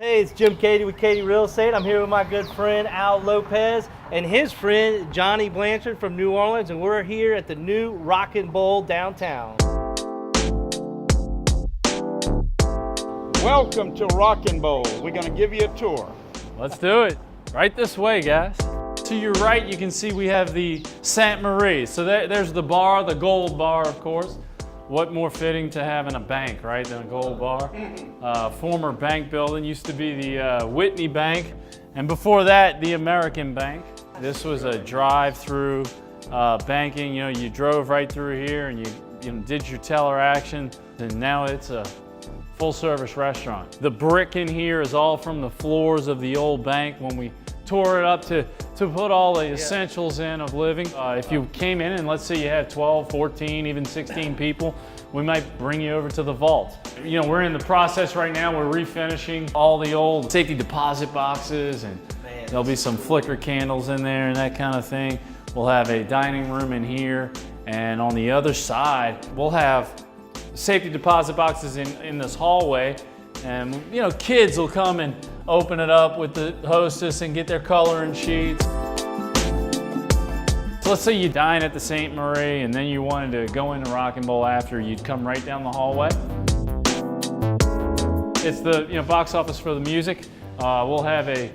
Hey, it's Jim Keaty with Keaty Real Estate. I'm here with my good friend Al Lopez and his friend Johnny Blancher from New Orleans, and we're here at the new Rockin' Bowl downtown. Welcome to Rockin' Bowl. We're going to give you a tour. Let's do it. Right this way, guys. To your right, you can see we have the Sainte Marie. So there's the bar, the gold bar, of course. What more fitting to have in a bank, right, than a gold bar? Former bank building, used to be the Whitney Bank, and before that, the American Bank. This was a drive-through banking. You know, you drove right through here and you did your teller action, and now it's a full-service restaurant. The brick in here is all from the floors of the old bank when we tore it up to put all the essentials in of living. If you came in and let's say you had 12, 14, even 16 people, we might bring you over to the vault. You know, we're in the process right now, we're refinishing all the old safety deposit boxes, and there'll be some flicker candles in there and that kind of thing. We'll have a dining room in here, and on the other side, we'll have safety deposit boxes in this hallway, and you know, kids will come and open it up with the hostess and get their coloring sheets. So let's say you dine at the Sainte Marie and then you wanted to go into Rockin' Bowl after, you'd come right down the hallway. It's the box office for the music. We'll have a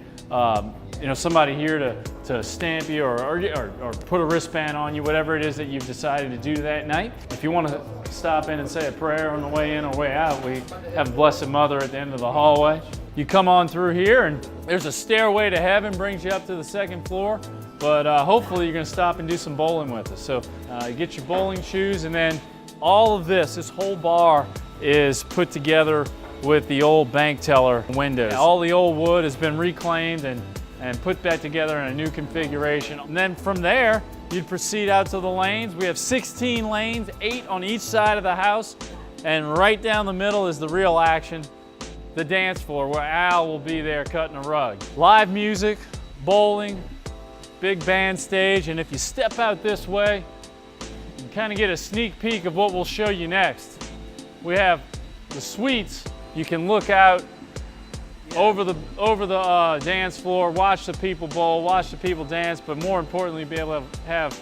somebody here to stamp you or put a wristband on you, whatever it is that you've decided to do that night. If you want to stop in and say a prayer on the way in or way out, we have Blessed Mother at the end of the hallway. You come on through here and there's a stairway to heaven, brings you up to the second floor, but hopefully you're gonna stop and do some bowling with us. So get your bowling shoes, and then all of this whole bar is put together with the old bank teller windows. All the old wood has been reclaimed and put back together in a new configuration. And then from there, you'd proceed out to the lanes. We have 16 lanes, 8 on each side of the house, and right down the middle is the real action, the dance floor, where Al will be there cutting a rug. Live music, bowling, big band stage, and if you step out this way, you can kind of get a sneak peek of what we'll show you next. We have the suites. You can look out over the dance floor, watch the people bowl, watch the people dance, but more importantly, be able to have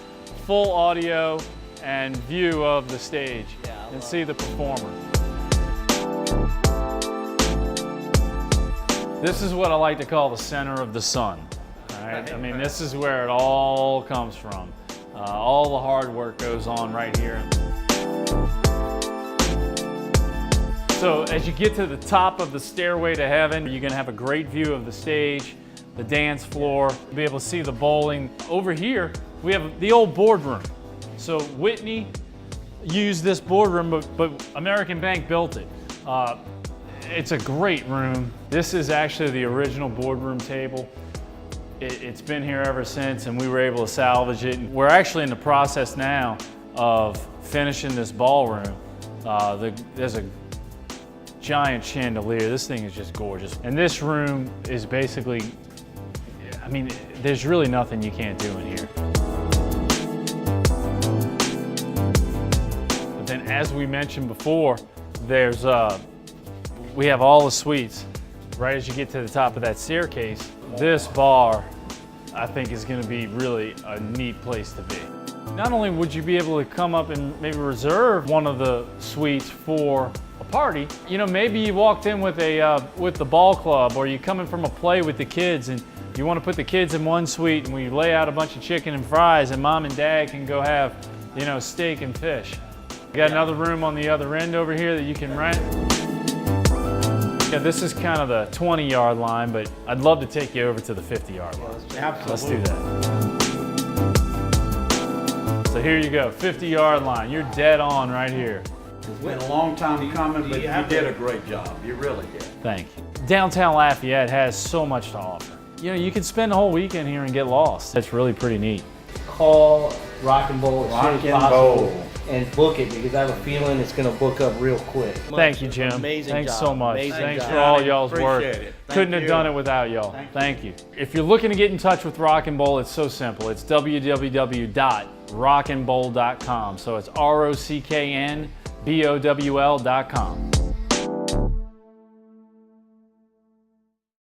full audio and view of the stage and see the performer. This is what I like to call the center of the sun. All right? I mean, this is where it all comes from. All the hard work goes on right here. So as you get to the top of the stairway to heaven, you're gonna have a great view of the stage, the dance floor, be able to see the bowling. Over here, we have the old boardroom. So Whitney used this boardroom, but American Bank built it. It's a great room. This is actually the original boardroom table. It's been here ever since, and we were able to salvage it. We're actually in the process now of finishing this ballroom. There's a giant chandelier. This thing is just gorgeous. And this room is basically, I mean, there's really nothing you can't do in here. But then, as we mentioned before, we have all the suites. Right as you get to the top of that staircase, this bar, I think, is going to be really a neat place to be. Not only would you be able to come up and maybe reserve one of the suites for a party, you know, maybe you walked in with the ball club, or you come in from a play with the kids and you want to put the kids in one suite, and we lay out a bunch of chicken and fries, and mom and dad can go have, you know, steak and fish. We got another room on the other end over here that you can rent. Yeah, this is kind of the 20-yard line, but I'd love to take you over to the 50-yard line. Absolutely. Let's do that. So here you go, 50-yard line. You're dead on right here. It's been a long time coming, but you did a great job. You really did. Thank you. Downtown Lafayette has so much to offer. You know, you could spend the whole weekend here and get lost. It's really pretty neat. Call Rockin' Bowl as soon as Rockin' possible Bowl. and book it, because I have a feeling it's going to book up real quick. Thank you, Jim. Amazing Thanks job. so much. Amazing Thanks job. for all y'all's work. Appreciate it. Couldn't have you. done it without y'all. Thank you. If you're looking to get in touch with Rockin' Bowl, it's so simple. It's www.rockinbowl.com. So it's ROCKNBOWL.com.